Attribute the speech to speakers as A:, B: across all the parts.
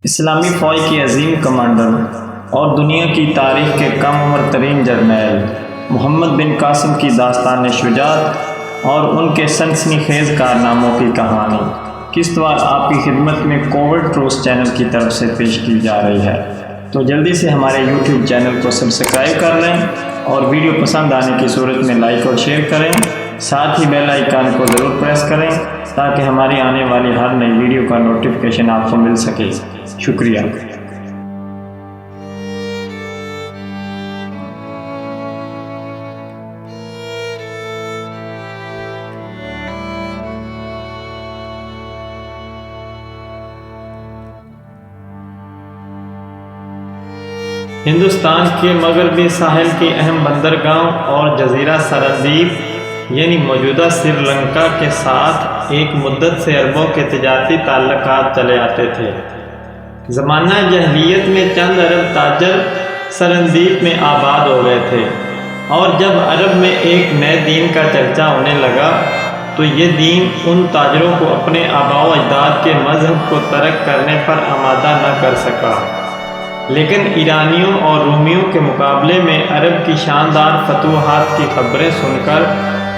A: اسلامی فوج کے عظیم کمانڈر اور دنیا کی تاریخ کے کم عمر ترین جرنیل محمد بن قاسم کی داستان شجاعت اور ان کے سنسنی خیز کارناموں کی کہانی قسطوار آپ کی خدمت میں کووڈ ٹروس چینل کی طرف سے پیش کی جا رہی ہے۔ تو جلدی سے ہمارے یوٹیوب چینل کو سبسکرائب کر لیں اور ویڈیو پسند آنے کی صورت میں لائک اور شیئر کریں، ساتھ ہی بیل آئیکن کو ضرور پریس کریں تاکہ ہماری آنے والی ہر نئی ویڈیو کا نوٹیفیکیشن آپ کو مل سکے۔ شکریہ۔ ہندوستان کے مغربی ساحل کی اہم بندرگاہوں اور جزیرہ سرندیپ یعنی موجودہ سری لنکا کے ساتھ ایک مدت سے عربوں کے تجارتی تعلقات چلے آتے تھے۔ زمانہ جاہلیت میں چند عرب تاجر سرندیپ میں آباد ہو گئے تھے، اور جب عرب میں ایک نئے دین کا چرچا ہونے لگا تو یہ دین ان تاجروں کو اپنے آباء و اجداد کے مذہب کو ترک کرنے پر آمادہ نہ کر سکا۔ لیکن ایرانیوں اور رومیوں کے مقابلے میں عرب کی شاندار فتوحات کی خبریں سن کر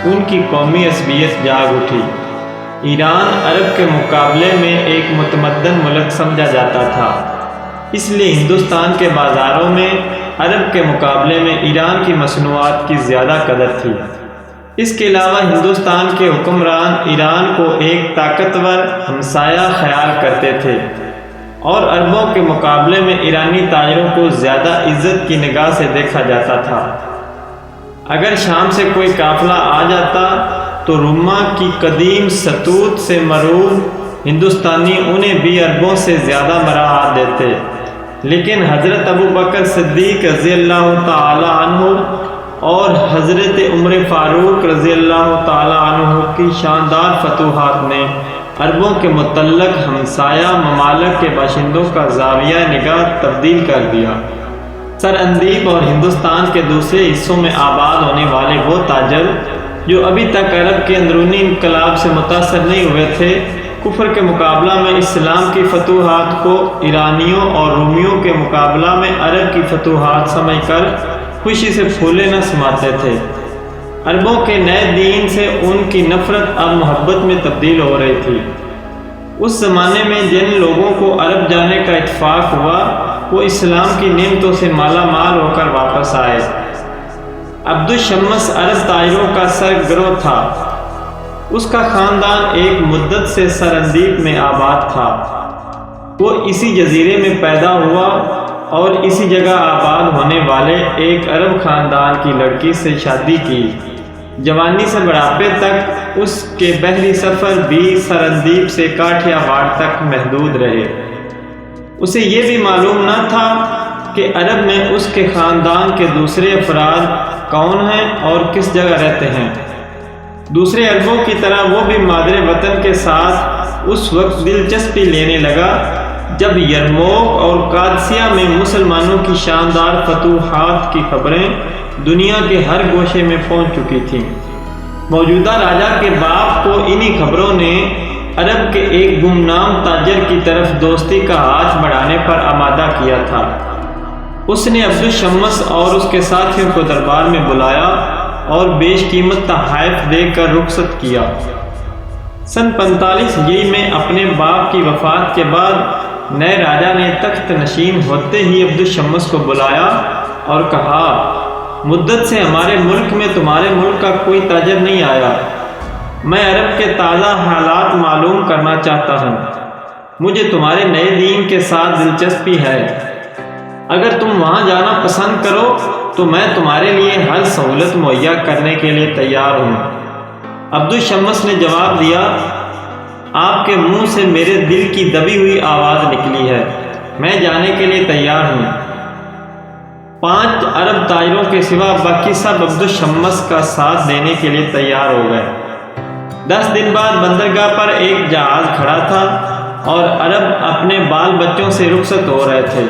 A: ان کی قومی عصبیت جاگ اٹھی۔ ایران عرب کے مقابلے میں ایک متمدن ملک سمجھا جاتا تھا، اس لیے ہندوستان کے بازاروں میں عرب کے مقابلے میں ایران کی مصنوعات کی زیادہ قدر تھی۔ اس کے علاوہ ہندوستان کے حکمران ایران کو ایک طاقتور ہمسایہ خیال کرتے تھے، اور عربوں کے مقابلے میں ایرانی تاجروں کو زیادہ عزت کی نگاہ سے دیکھا جاتا تھا۔ اگر شام سے کوئی قافلہ آ جاتا تو روما کی قدیم ستوت سے مرعوب ہندوستانی انہیں بھی عربوں سے زیادہ مراعات دیتے، لیکن حضرت ابوبکر صدیق رضی اللہ تعالی عنہ اور حضرت عمر فاروق رضی اللہ تعالی عنہ کی شاندار فتوحات نے عربوں کے متعلق ہمسایہ ممالک کے باشندوں کا زاویہ نگاہ تبدیل کر دیا۔ سرندیپ اور ہندوستان کے دوسرے حصوں میں آباد ہونے والے وہ تاجر جو ابھی تک عرب کے اندرونی انقلاب سے متاثر نہیں ہوئے تھے، کفر کے مقابلہ میں اسلام کی فتوحات کو ایرانیوں اور رومیوں کے مقابلہ میں عرب کی فتوحات سمجھ کر خوشی سے پھولے نہ سماتے تھے۔ عربوں کے نئے دین سے ان کی نفرت اب محبت میں تبدیل ہو رہی تھی۔ اس زمانے میں جن لوگوں کو عرب جانے کا اتفاق ہوا وہ اسلام کی نعمتوں سے مالا مال ہو کر واپس آئے۔ عبد الشمس عرب تاجروں کا سرگروہ تھا۔ اس کا خاندان ایک مدت سے سرندیپ میں آباد تھا۔ وہ اسی جزیرے میں پیدا ہوا اور اسی جگہ آباد ہونے والے ایک عرب خاندان کی لڑکی سے شادی کی۔ جوانی سے بڑھاپے تک اس کے بحری سفر بھی سرندیپ سے کاٹھیا واڑ تک محدود رہے۔ اسے یہ بھی معلوم نہ تھا کہ عرب میں اس کے خاندان کے دوسرے افراد کون ہیں اور کس جگہ رہتے ہیں۔ دوسرے عربوں کی طرح وہ بھی مادر وطن کے ساتھ اس وقت دلچسپی لینے لگا جب یرموک اور قادسیہ میں مسلمانوں کی شاندار فتوحات کی خبریں دنیا کے ہر گوشے میں پہنچ چکی تھیں۔ موجودہ راجا کے باپ کو انہی خبروں نے عرب کے ایک گمنام تاجر کی طرف دوستی کا ہاتھ بڑھانے پر آمادہ کیا تھا۔ اس نے عبد الشمس اور اس کے ساتھیوں کو دربار میں بلایا اور بیش قیمت تحائف دے کر رخصت کیا۔ سن 45 ہجری میں اپنے باپ کی وفات کے بعد نئے راجا نے تخت نشین ہوتے ہی عبد الشمس کو بلایا اور کہا، مدت سے ہمارے ملک میں تمہارے ملک کا کوئی تاجر نہیں آیا۔ میں عرب کے تازہ حالات معلوم کرنا چاہتا ہوں۔ مجھے تمہارے نئے دین کے ساتھ دلچسپی ہے۔ اگر تم وہاں جانا پسند کرو تو میں تمہارے لیے ہر سہولت مہیا کرنے کے لیے تیار ہوں۔ عبد الشمس نے جواب دیا، آپ کے منہ سے میرے دل کی دبی ہوئی آواز نکلی ہے، میں جانے کے لیے تیار ہوں۔ 5 عرب تاجروں کے سوا باقی سب عبد الشمس کا ساتھ دینے کے لیے تیار ہو گئے۔ 10 دن بعد بندرگاہ پر ایک جہاز کھڑا تھا اور عرب اپنے بال بچوں سے رخصت ہو رہے تھے۔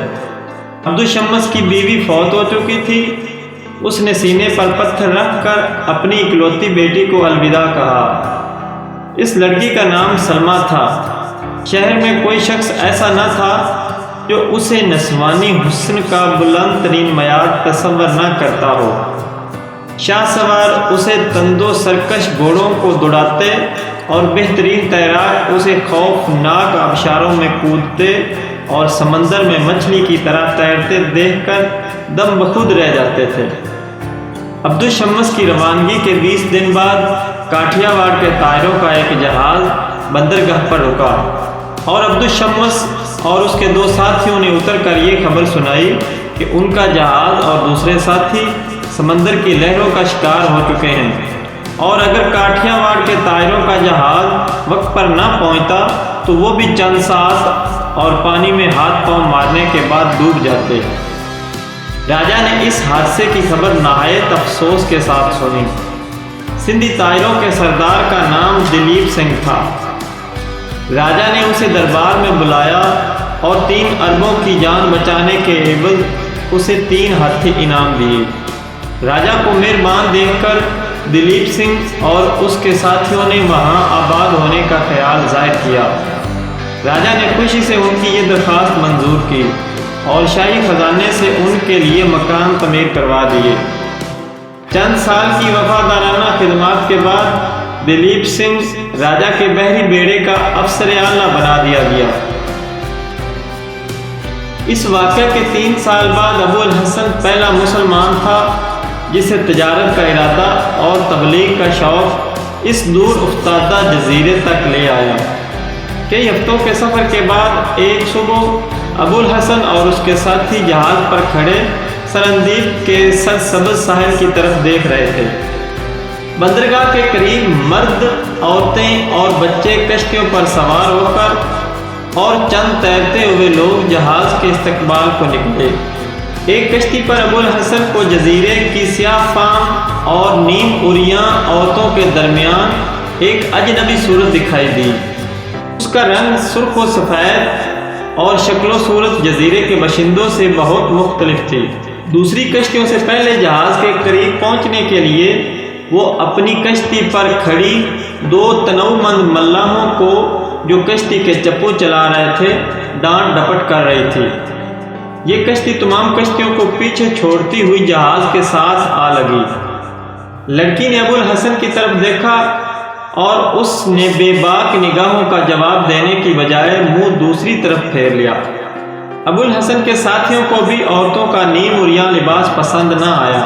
A: عبد الشمس کی بیوی فوت ہو چکی تھی۔ اس نے سینے پر پتھر رکھ کر اپنی اکلوتی بیٹی کو الوداع کہا۔ اس لڑکی کا نام سلمہ تھا۔ شہر میں کوئی شخص ایسا نہ تھا جو اسے نسوانی حسن کا بلند ترین معیار تصور نہ کرتا ہو۔ شاہ سوار اسے تندو سرکش گھوڑوں کو دوڑاتے اور بہترین تیراک اسے خوفناک آبشاروں میں کودتے اور سمندر میں مچھلی کی طرح تیرتے دیکھ کر دم بخود رہ جاتے تھے۔ عبدالشمس کی روانگی کے 20 دن بعد کاٹھیا واڑ کے طائروں کا ایک جہاز بندرگاہ پر رکا اور عبدالشمس اور اس کے 2 ساتھیوں نے اتر کر یہ خبر سنائی کہ ان کا جہاز اور دوسرے ساتھی سمندر کی لہروں کا شکار ہو چکے ہیں، اور اگر کاٹھیا واڑ کے طائروں کا جہاز وقت پر نہ پہنچتا تو وہ بھی چند سانس اور پانی میں ہاتھ پاؤں مارنے کے بعد ڈوب جاتے۔ راجا نے اس حادثے کی خبر نہایت افسوس کے ساتھ سنی۔ سندھی طائروں کے سردار کا نام دلیپ سنگھ تھا۔ راجا نے اسے دربار میں بلایا اور 3 اربوں کی جان بچانے کے عوض اسے 3 ہاتھی انعام دیے۔ راجا کو مہربان دیکھ کر دلیپ سنگھ اور اس کے ساتھیوں نے وہاں آباد ہونے کا خیال ظاہر کیا۔ راجا نے خوشی سے ان کی یہ درخواست منظور کی اور شاہی خزانے سے ان کے لیے مکان تعمیر کروا دیے۔ چند سال کی وفادارانہ خدمات کے بعد دلیپ سنگھ راجا کے بحری بیڑے کا افسر اعلیٰ بنا دیا گیا۔ اس واقعہ کے 3 سال بعد ابو الحسن پہلا مسلمان تھا جسے تجارت کا ارادہ اور تبلیغ کا شوق اس دور افتادہ جزیرے تک لے آیا۔ کئی ہفتوں کے سفر کے بعد ایک صبح ابو الحسن اور اس کے ساتھی جہاز پر کھڑے سرندیپ کے سرسبز ساحل کی طرف دیکھ رہے تھے۔ بندرگاہ کے قریب مرد، عورتیں اور بچے کشتیوں پر سوار ہو کر اور چند تیرتے ہوئے لوگ جہاز کے استقبال کو نکلے۔ ایک کشتی پر ابو الحسن کو جزیرے کی سیاہ فام اور نیم عریاں عورتوں کے درمیان ایک اجنبی صورت دکھائی دی۔ اس کا رنگ سرخ و سفید اور شکل و صورت جزیرے کے باشندوں سے بہت مختلف تھی۔ دوسری کشتیوں سے پہلے جہاز کے قریب پہنچنے کے لیے وہ اپنی کشتی پر کھڑی 2 تنومند ملاحوں کو جو کشتی کے چپو چلا رہے تھے ڈانٹ ڈپٹ کر رہی تھی۔ یہ کشتی تمام کشتیوں کو پیچھے چھوڑتی ہوئی جہاز کے ساتھ آ لگی۔ لڑکی نے ابو الحسن کی طرف دیکھا اور اس نے بے باک نگاہوں کا جواب دینے کی بجائے منہ دوسری طرف پھیر لیا۔ ابو الحسن کے ساتھیوں کو بھی عورتوں کا نیم عریاں لباس پسند نہ آیا۔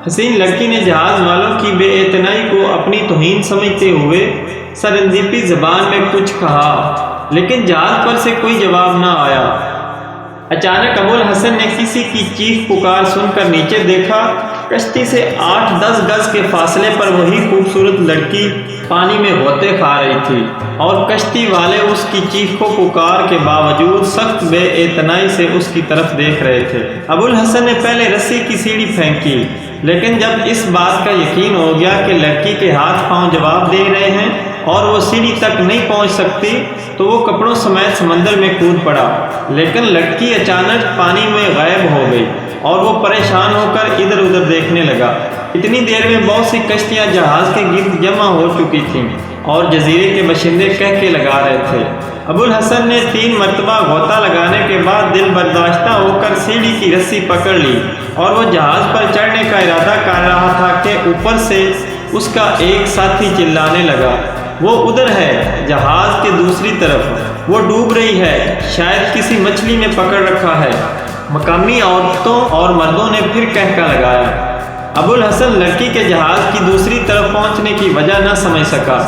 A: حسین لڑکی نے جہاز والوں کی بے اعتنائی کو اپنی توہین سمجھتے ہوئے سرندیپی زبان میں کچھ کہا، لیکن جہاز پر سے کوئی جواب نہ آیا۔ اچانک ابو الحسن نے کسی کی چیخ پکار سن کر نیچے دیکھا۔ کشتی سے 8-10 گز کے فاصلے پر وہی خوبصورت لڑکی پانی میں غوطے کھا رہی تھی اور کشتی والے اس کی چیخ و پکار کے باوجود سخت بے اعتنائی سے اس کی طرف دیکھ رہے تھے۔ ابو الحسن نے پہلے رسی کی سیڑھی پھینکی، لیکن جب اس بات کا یقین ہو گیا کہ لڑکی کے ہاتھ پاؤں جواب دے رہے ہیں اور وہ سیڑھی تک نہیں پہنچ سکتی تو وہ کپڑوں سمیت سمندر میں کود پڑا، لیکن لڑکی اچانک پانی میں غائب ہو گئی اور وہ پریشان ہو کر ادھر ادھر دیکھنے لگا۔ اتنی دیر میں بہت سی کشتیاں جہاز کے گرد جمع ہو چکی تھیں اور جزیرے کے باشندے کہکے لگا رہے تھے۔ ابو الحسن نے 3 مرتبہ غوطہ لگانے کے بعد دل برداشتہ ہو کر سیڑھی کی رسی پکڑ لی اور وہ جہاز پر چڑھنے کا ارادہ کر رہا تھا کہ اوپر سے اس کا ایک ساتھی چلانے لگا، وہ ادھر ہے، جہاز کے دوسری طرف، وہ ڈوب رہی ہے، شاید کسی مچھلی نے پکڑ رکھا ہے۔ مقامی عورتوں اور مردوں نے پھر کہکا لگایا۔ ابو الحسن لڑکی کے جہاز کی دوسری طرف پہنچنے کی وجہ نہ سمجھ سکا۔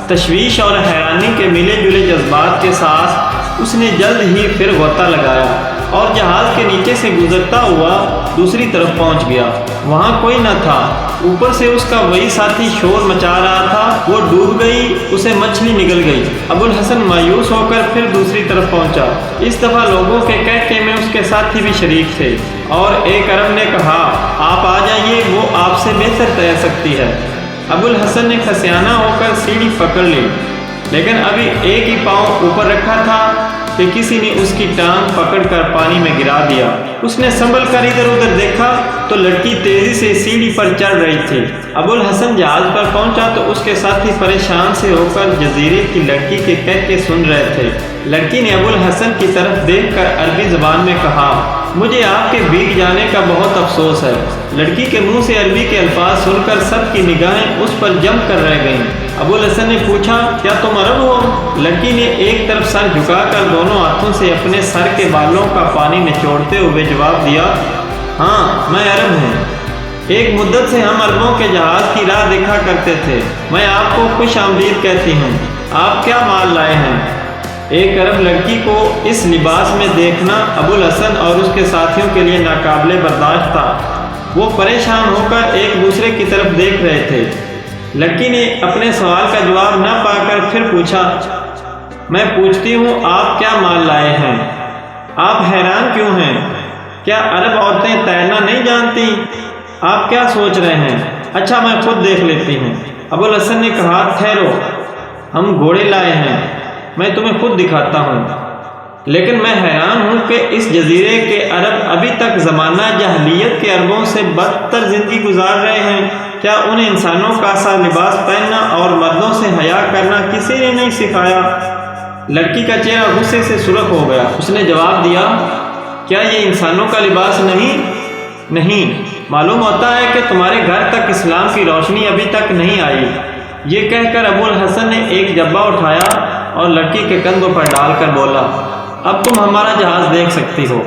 A: تشویش اور حیرانی کے ملے جلے جذبات کے ساتھ اس نے جلد ہی پھر غوطہ لگایا اور جہاز کے نیچے سے گزرتا ہوا دوسری طرف پہنچ گیا۔ وہاں کوئی نہ تھا، اوپر سے اس کا وہی ساتھی شور مچا رہا تھا، وہ ڈوب گئی، اسے مچھلی نگل گئی۔ ابو الحسن مایوس ہو کر پھر دوسری طرف پہنچا۔ اس دفعہ لوگوں کے کہکے میں اس کے ساتھی بھی شریک تھے اور ایک عرب نے کہا، آپ آ جائیے، وہ آپ سے بہتر تیر سکتی ہے۔ ابو الحسن نے خسیانہ ہو کر سیڑھی پکڑ لی، لیکن ابھی ایک ہی پاؤں اوپر رکھا تھا کہ کسی نے اس کی ٹانگ پکڑ کر پانی میں گرا دیا۔ اس نے سنبھل کر ادھر ادھر دیکھا تو لڑکی تیزی سے سیڑھی پر چڑھ رہی تھی۔ ابو الحسن جہاز پر پہنچا تو اس کے ساتھی پریشان سے ہو کر جزیرے کی لڑکی کے کہتے سن رہے تھے۔ لڑکی نے ابو الحسن کی طرف دیکھ کر عربی زبان میں کہا، مجھے آپ کے بھیگ جانے کا بہت افسوس ہے۔ لڑکی کے منہ سے عربی کے الفاظ سن کر سب کی نگاہیں اس پر جم کر رہ گئیں۔ ابو الحسن نے پوچھا، کیا تم عرب ہو؟ لڑکی نے ایک طرف سر جھکا کر دونوں ہاتھوں سے اپنے سر کے بالوں کا پانی نچوڑتے ہوئے جواب دیا، ہاں میں عرب ہوں۔ ایک مدت سے ہم عربوں کے جہاز کی راہ دیکھا کرتے تھے۔ میں آپ کو خوش آمدید کہتی ہوں۔ آپ کیا مال لائے ہیں؟ ایک عرب لڑکی کو اس لباس میں دیکھنا ابو الحسن اور اس کے ساتھیوں کے لیے ناقابل برداشت تھا۔ وہ پریشان ہو کر ایک دوسرے کی طرف دیکھ رہے تھے۔ لڑکی نے اپنے سوال کا جواب نہ پا کر پھر پوچھا، میں پوچھتی ہوں آپ کیا مال لائے ہیں؟ آپ حیران کیوں ہیں؟ کیا عرب عورتیں تیرنا نہیں جانتی؟ آپ کیا سوچ رہے ہیں؟ اچھا میں خود دیکھ لیتی ہوں۔ ابو الحسن نے کہا، ٹھہرو، ہم گھوڑے لائے ہیں، میں تمہیں خود دکھاتا ہوں۔ لیکن میں حیران ہوں کہ اس جزیرے کے عرب ابھی تک زمانہ جاہلیت کے عربوں سے بدتر زندگی گزار رہے ہیں۔ کیا انہیں انسانوں کا سا لباس پہننا اور مردوں سے حیا کرنا کسی نے نہیں سکھایا؟ لڑکی کا چہرہ غصے سے سرخ ہو گیا۔ اس نے جواب دیا، کیا یہ انسانوں کا لباس نہیں، معلوم ہوتا ہے کہ تمہارے گھر تک اسلام کی روشنی ابھی تک نہیں آئی۔ یہ کہہ کر ابو الحسن نے ایک جبہ اٹھایا اور لڑکی کے کندھوں پر ڈال کر بولا، اب تم ہمارا جہاز دیکھ سکتی ہو۔